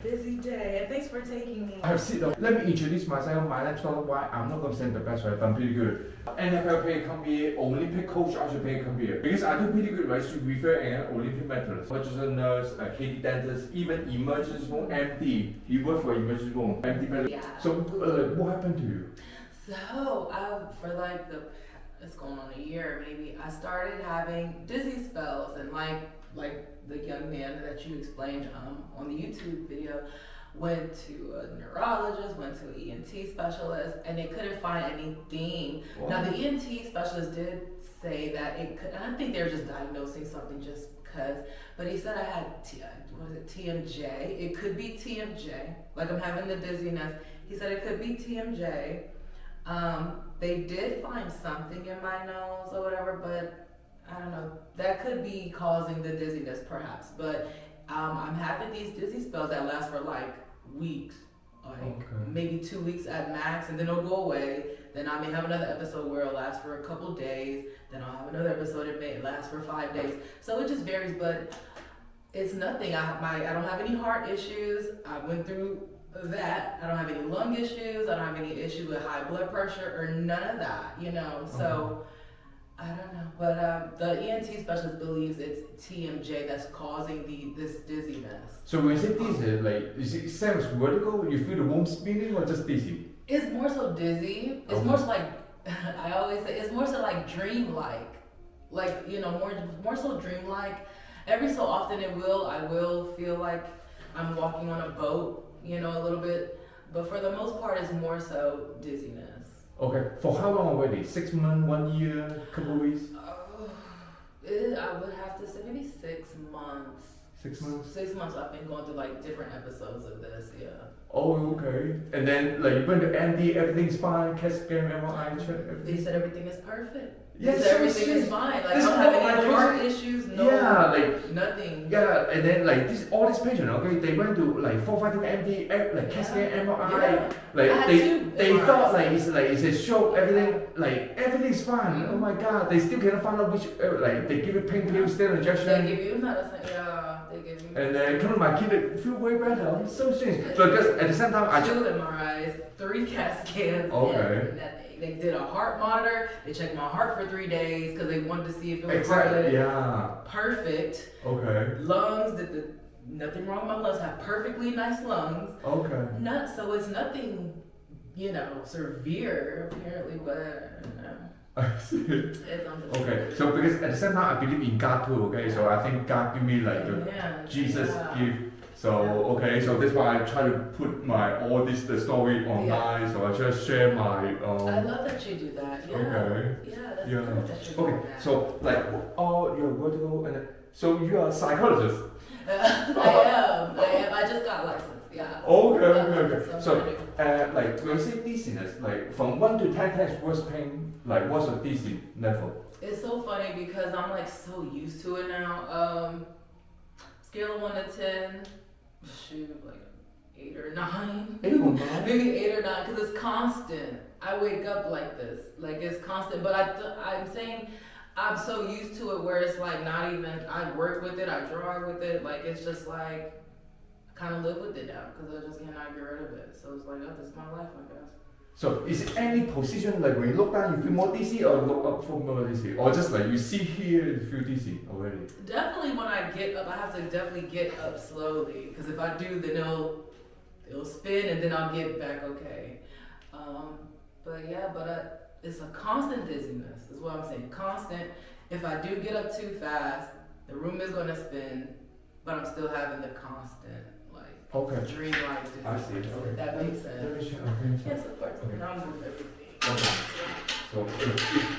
busy day, and thanks for taking me. I have seen. Let me introduce myself. My name's Donald White. I'm not going to say the best, right? But I'm pretty good. NFL player come here, Olympic coach also player come here. Because I do pretty good, right? To refer an Olympic medalist, emergency nurse, Katy dentist, even emergency room MD. He worked for emergency room MD medalist. Yeah. So what happened to you? So for like it's going on a year maybe, I started having dizzy spells, and like the young man that you explained on the YouTube video, went to a neurologist, went to an ENT specialist, and they couldn't find anything. Wow. Now the ENT specialist did say that it could, and I think they were just diagnosing something just because, but he said I had TMJ. It could be TMJ, like I'm having the dizziness. He said it could be TMJ. They did find something in my nose or whatever, but I don't know. That could be causing the dizziness, perhaps. But I'm having these dizzy spells that last for like weeks, maybe 2 weeks at max, and then it'll go away. Then I may have another episode where it'll last for a couple days. Then I'll have another episode it may last for 5 days. So it just varies, but it's nothing. I don't have any heart issues. I went through that. I don't have any lung issues. I don't have any issues with high blood pressure or none of that, you know. So I don't know, but the ENT specialist believes it's TMJ that's causing this dizziness. So when you say dizzy, like is it same as vertigo? You feel the womb spinning or just dizzy? It's more so dizzy. It's more so like I always say it's more so like dreamlike, like you know more so dreamlike. Every so often I will feel like I'm walking on a boat. You know, a little bit, but for the most part, it's more so dizziness. Okay, for how long already? 6 months, 1 year, couple of weeks? I would have to say maybe 6 months. 6 months? 6 months I've been going through like different episodes of this, yeah. Oh, okay. And then like you went to MD, everything's fine, CAT scan, MRI, check, everything? They said everything is perfect. Yes, everything is fine. Like I don't have any heart issues, nothing. Yeah, and then like all these patients, okay, they went to like 4-5 MD, like CAT scan, MRI, like they thought like it's a show, everything's fine. Oh my God, they still cannot find out which like they give you painkillers, steroid injection. They give you medicine, yeah. They give you. And then come to my kid, feel way better. It's so strange. Because at the same time, I 2 MRIs, 3 CAT scans. Okay. They did a heart monitor. They checked my heart for 3 days because they wanted to see if it was exactly. Yeah. Perfect. Okay. Lungs, nothing wrong with my lungs. Have perfectly nice lungs. Okay. So it's nothing, you know, severe apparently, but I see. It's okay. So because at the same time I believe in God too. Okay. So I think God give me like Jesus gift. So okay, so that's why I try to put all the story online. So I just share my. I love that you do that. Yeah. Okay. Yeah, that's good that you do okay, that. so like you're vertical, and so you are a psychologist. I am. I just got licensed. Yeah. Okay. So like when you say dizziness, like from 1 to 10, 10 is worst pain. Like what's the dizzy level? It's so funny because I'm like so used to it now. Scale of 1 to 10. Shoot, like 8 or 9. 8 or 9? Maybe 8 or 9, because it's constant. I wake up like this, like it's constant. But I'm saying I'm so used to it where it's like not even. I work with it, I drive with it. Like it's just like I kind of live with it now because I just cannot get rid of it. So it's like, oh, this is my life, I guess. So is it any position like when you look down you feel more dizzy or look up feel more dizzy? Or just like you sit here you feel dizzy already? Definitely when I get up, I have to definitely get up slowly because if I do then it'll spin and then I'll get back okay. But it's a constant dizziness is what I'm saying. Constant. If I do get up too fast, the room is going to spin, but I'm still having the constant dream-like dizziness. I see. Okay. That makes sense. Okay. Yes, of course. Okay. Now I'm doing everything. Okay. So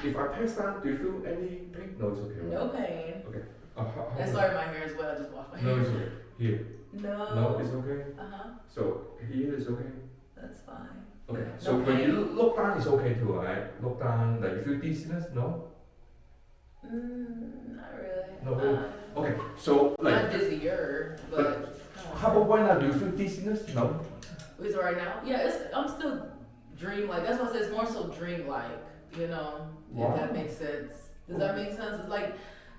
if I pass down, do you feel any pain? No, it's okay. Right? No pain. Okay. And sorry, my hair as well. I just washed my hair. No, it's okay. Here. No, it's okay. So here is okay. That's fine. Okay. So when you look down, it's okay too, right? Look down, like you feel dizziness? No. Not really. No. Really? Okay. So like. Not dizzier, but how about right now? Do you feel dizziness? No. Is it right now? Yeah, I'm still dreamlike. That's why I said it's more so dreamlike. You know, if that makes sense. Does that make sense? It's like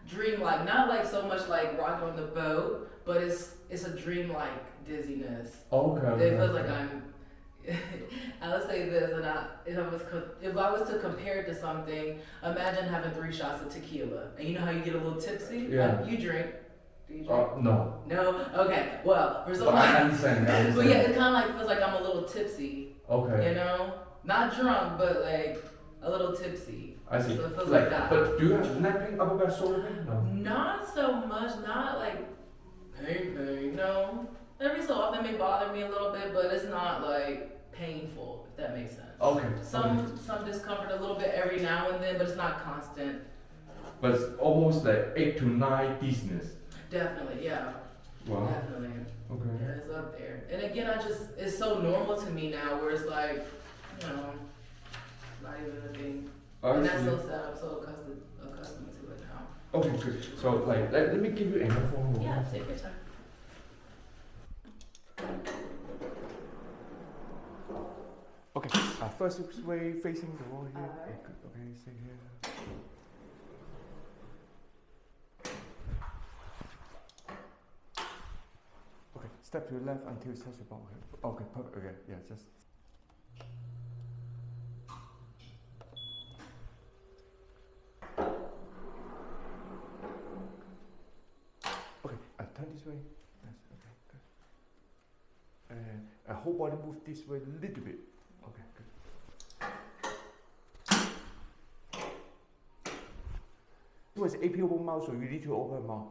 dreamlike, not like so much like rocking on the boat, but it's a dreamlike dizziness. Okay. It feels like I'm. I would say this, and if I was to compare it to something, imagine having 3 shots of tequila, and you know how you get a little tipsy. Yeah. You drink. Do you drink? No. No. Okay. Well, for But someone. I understand. But yeah, it kind of like feels like I'm a little tipsy. Okay. You know, not drunk, but like a little tipsy. I see. So it feels like that. But do you have neck pain, upper back, shoulder pain? No. Not so much. Not like pain. No. Every so often it may bother me a little bit, but it's not like painful, if that makes sense. Okay. Some discomfort a little bit every now and then, but it's not constant. But it's almost like 8 to 9 dizziness. Definitely, yeah. Wow. Definitely. Okay. Yeah, it's up there. And again, it's so normal to me now where it's like, you know, not even a thing. And that's so sad. I'm so accustomed to it now. Okay, good. So like let me give you another one. Yeah, take your time. Okay, first way facing the wall here. Alright. Okay, stay here. Okay, step to the left until it touches the ball. Okay, perfect. Okay, yeah, just. Okay, turn this way. Yes, okay, good. And whole body move this way a little bit. Okay, good. It was AP open mouth, so you need to open mouth.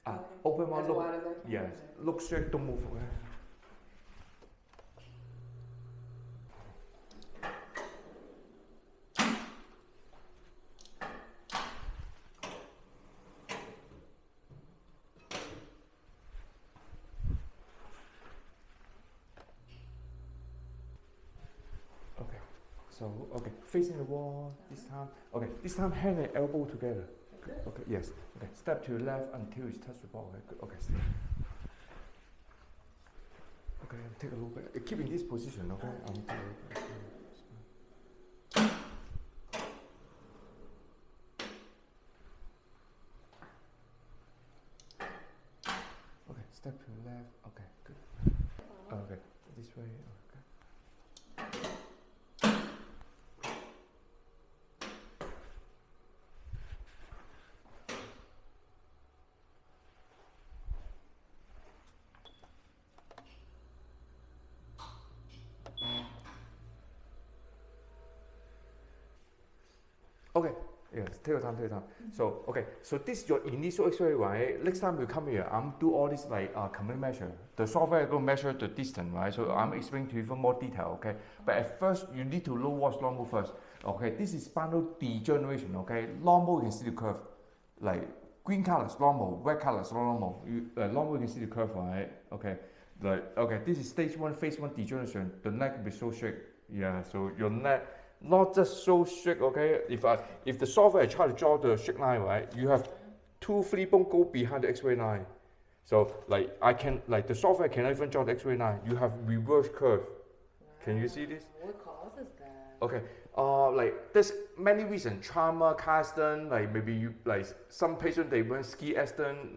Okay. Open mouth. As wide as I can. Yes. Look straight. Don't move. Okay. So, okay, facing the wall this time. Okay, this time hand and elbow together. Good. Okay, yes. Okay, step to the left until you touch the ball. Okay, good. Okay, stay. Okay, take a look back. Keep in this position, okay? Okay, step to the left. Okay, good. Okay, this way. Okay. Okay, yes, take your time, So, okay, so this is your initial X-ray, right? Next time you come here, I'm do all this like common measure. The software will measure the distance, right? So I'm explaining to you even more detail, okay? But at first, you need to know what's normal first. Okay, this is spinal degeneration, okay? Normal, you can see the curve. Like green color is normal, red color is normal. Normal, you can see the curve, right? Okay, okay, this is stage 1, phase 1 degeneration. The neck will be so straight. Yeah, so your neck, not just so straight, okay? If the software try to draw the straight line, right, you have 2 free bone go behind the X-ray line. So the software cannot even draw the X-ray line. You have reverse curve. Can you see this? What causes that? Okay. Like there's many reasons. Trauma, car accident, like maybe you some patients they went ski accident,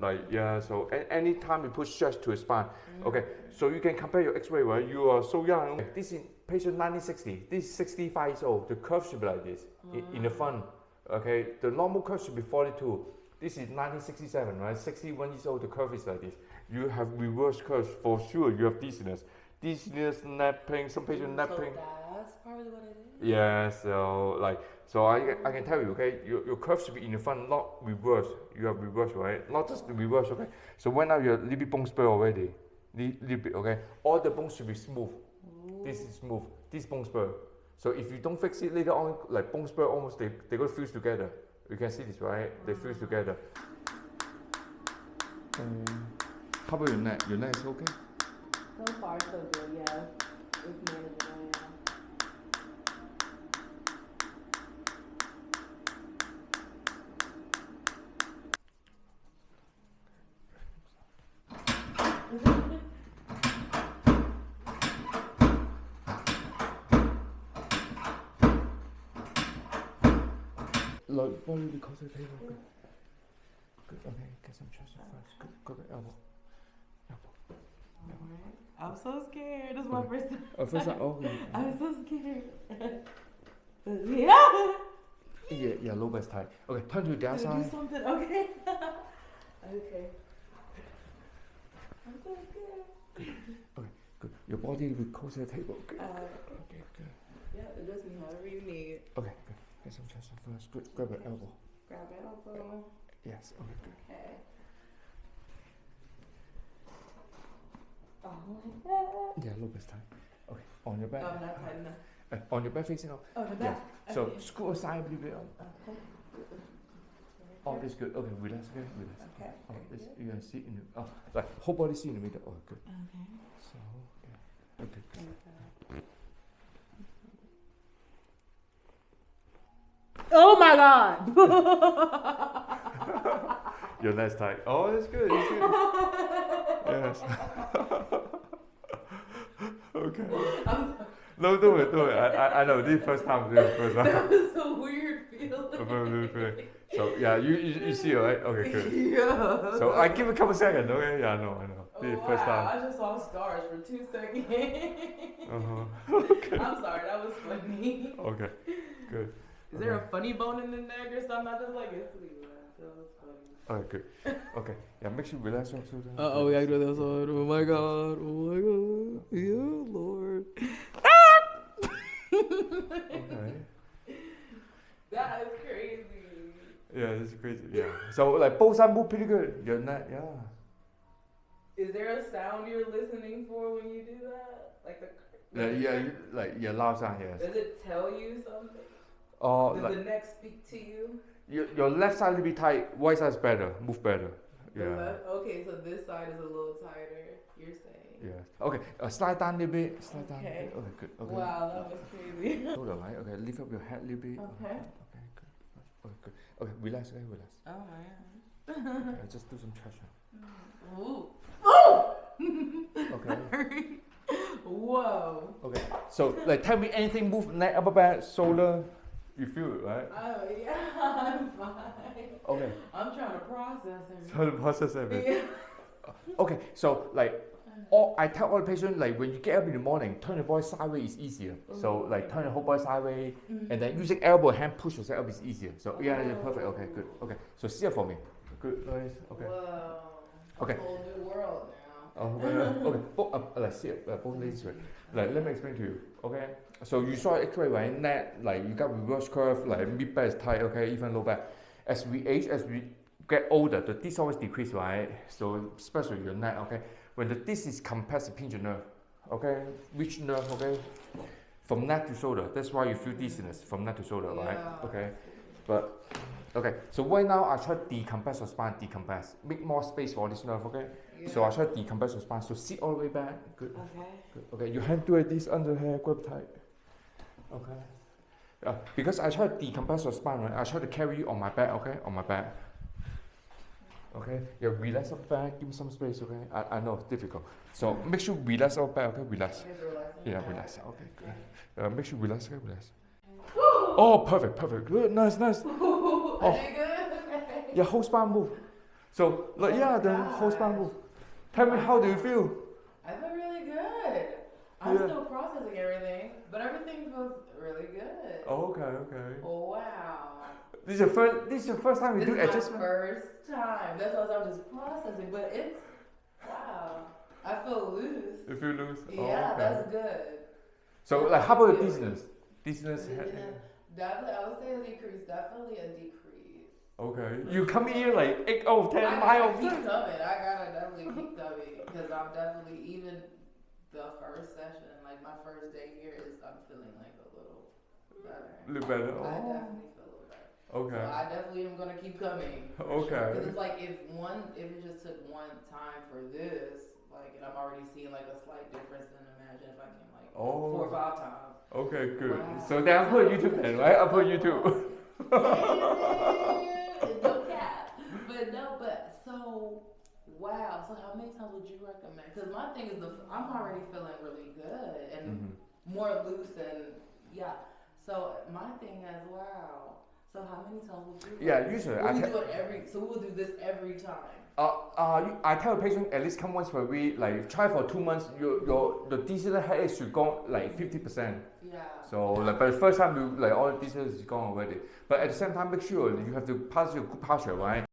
so anytime you put stress to a spine. Okay, so you can compare your X-ray, right? You are so young. Okay. This is patient 1960. This is 65 years old. The curve should be like this in the front. Okay, the normal curve should be 42. This is 1967, right? 61 years old. The curve is like this. You have reverse curves for sure. You have dizziness, neck pain. Some patient neck pain. That's probably what it is. Yeah, so I can tell you, okay, your curve should be in the front, not reverse. You have reverse, right? Not just the reverse, okay? So when now you're a little bit bone spur already, little bit, okay? All the bones should be smooth. Ooh. This is smooth, this bone spur. So if you don't fix it later on, like bone spur almost, they go fuse together. You can see this, right? They fuse together. How about your neck? Your neck is okay? So far, so good, yeah. It's manageable, yeah. Like body because of paper. Good. Good. Okay, get some chest first. Good. Elbow. Alright. I'm so scared. This is my first time. Oh, first time. Oh, okay. I'm so scared. Yeah. Yeah, low back tight. Okay, turn to the other Do side. something. Okay. Okay. I'm so scared. Okay, good. Your body will be closer to the table. Good. Okay, good. Yeah, address me however you need. Okay, good. Get some chest first. Good. Grab your elbow. Grab elbow. Yes. Okay, good. Okay. Oh, like that. Yeah, low back tight. Okay, on your back. Oh, not tight enough. On your back facing up. Oh, the back. Yeah. So Okay. screw aside a little bit. Okay. Oh, that's good. Okay, relax. Okay, relax. Okay. Oh, this, you can sit in the. Oh, like whole body sit in the middle. Oh, good. Okay. So, yeah. Okay, good. Oh my God! Your neck's tight. Oh, that's good. That's good. Yes. Okay. No, do it. I know. This is first time. That was a weird feeling. So yeah, you see it, right? Okay, good. Yeah. So I give a couple seconds. Okay. Yeah, I know. This is first time. I just saw scars for 2 seconds. Okay. I'm sorry, that was funny. Okay. Good. Is there a funny bone in the neck or something? I just like instantly laughed. That was funny. Okay, good. Okay. Yeah, make sure you relax also. We gotta do this one. Oh my God. Oh my God. Yeah, Lord. Okay. That is crazy. Yeah, this is crazy. Yeah. So like both sides move pretty good. Your neck, yeah. Is there a sound you're listening for when you do that? Like the. Like your loud sound, yes. Does it tell you something? Does Does the neck speak to you? your left side a little bit tight, right side is better, move better. The Yeah. left? Okay, so this side is a little tighter, you're saying. Yeah. Okay, slide down a little bit, slide down a Okay. bit. Okay, good. Okay. Wow, that was crazy. Shoulder, right? Okay, lift up your head a little bit. Okay. Okay, good. Okay, good. Okay, relax, relax. Oh my Okay, just do some traction. God. Ooh. Oh! Okay. Sorry. Whoa. Okay. So like tell me anything move neck, upper back, shoulder. You feel it, right? Oh yeah, I'm fine. Okay. I'm trying to process everything. So the process of it. Yeah. Okay, so like I tell all the patients like when you get up in the morning, turn your body sideways is easier. So like turn your whole body sideways and then using elbow hand push yourself up is easier. So yeah, perfect. Okay, good. Okay. So sit up for me. Good, nice. Okay. Whoa. Okay. A whole new world now. Okay. Like sit up, both legs straight. Like let me explain to you. Okay. So you saw X-ray, right? Neck, like you got reverse curve, like mid back is tight. Okay, even low back. As we age, as we get older, the disc always decrease, right? So especially your neck. Okay. When the disc is compressed, it pinch your nerve. Okay. Which nerve? Okay. From neck to shoulder. That's why you feel dizziness from neck to shoulder, right? Okay. But okay. So right now I try to decompress your spine, decompress, make more space for this nerve. Okay. Yeah. So I try to decompress your spine. So sit all the way back. Good. Okay. Good. Okay. Your hand do like this under here, grab tight. Okay. Because I try to decompress your spine, right? I try to carry you on my back. Okay. On my back. Okay. Yeah. Relax up back. Give me some space. Okay. I know it's difficult. So make sure you relax up back. Okay. Relax. Yeah. Relax. Okay. Good. Make sure you relax. Okay. Relax. Oh, perfect. Perfect. Good. Nice. Nice. Oh. Yeah. Whole spine move. So like the whole spine move. Tell me how do you feel? I feel really good. I'm still processing everything, but everything feels really good. Oh, okay. Oh, wow. This is your first time you do adjustment? First time. That's why I'm just processing, but it's, wow. I feel loose. You feel loose? Yeah, that's good. So like how about the dizziness? Dizziness? Definitely, I would say a decrease. Definitely a decrease. Okay. You come here like 8 out of 10 I miles. keep coming. I gotta definitely keep coming because I'm definitely, even the first session, like my first day here I'm feeling like a little better. A little better. I definitely feel a little better. Okay. So I definitely am gonna keep coming. Okay. Because it's like if it just took one time for this, like, and I'm already seeing like a slight difference, then imagine if I came like 4 or 5 times. Okay, good. Wow. So then I'll put YouTube then, right? I'll put YouTube. No cap. But so, wow. So how many times would you recommend? Because my thing is, I'm already feeling really good and more loose and, yeah. So my thing is, wow. So how many times would you? Yeah, usually we will do this every time. I tell a patient at least come once per week. Like try for 2 months, the dizziness headache should go like 50%. Yeah. So like, but the first time you like all the dizziness is gone already. But at the same time, make sure you have to pass your good posture, right?